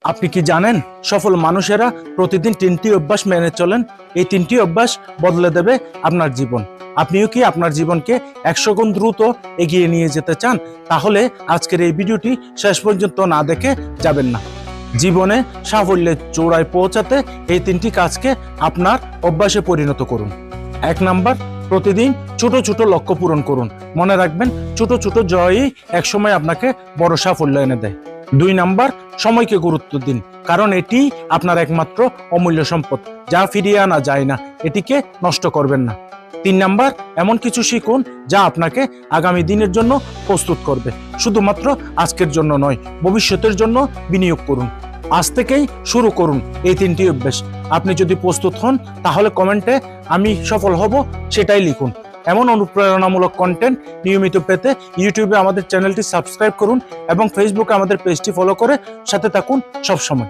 আপনি কি জানেন সফল মানুষেরা প্রতিদিন 3টি অভ্যাস মেনে চলেন? এই 3টি অভ্যাস বদলে দেবে আপনার জীবন। আপনিও কি আপনার জীবনকে 100 গুণ দ্রুত এগিয়ে নিয়ে যেতে চান? তাহলে আজকের এই ভিডিওটি শেষ পর্যন্ত না দেখে যাবেন না। জীবনে সাফল্যের চূড়ায় পৌঁছাতে এই 3টি কাজকে আপনার অভ্যাসে পরিণত করুন। 1 নাম্বার, প্রতিদিন ছোট ছোট লক্ষ্য পূরণ করুন। মনে রাখবেন, ছোট ছোট জয়ই একসময় আপনাকে বড় সাফল্য এনে দেয়। 2 নাম্বার, সময়কে গুরুত্ব দিন, কারণ এটি আপনার একমাত্র অমূল্য সম্পদ, যা ফিরিয়ে আনা যায় না। এটিকে নষ্ট করবেন না। 3 নাম্বার, এমন কিছু শিখুন যা আপনাকে আগামী দিনের জন্য প্রস্তুত করবে। শুধুমাত্র আজকের জন্য নয়, ভবিষ্যতের জন্য বিনিয়োগ করুন। আজ থেকেই শুরু করুন এই 3টি অভ্যাস। আপনি যদি প্রস্তুত হন, তাহলে কমেন্টে আমি সফল হব সেটাই লিখুন। এমন অনুপ্রেরণামূলক কন্টেন্ট নিয়মিত পেতে ইউটিউবে আমাদের চ্যানেলটি সাবস্ক্রাইব করুন এবং ফেসবুকে আমাদের পেজটি ফলো করে সাথে থাকুন সব সময়।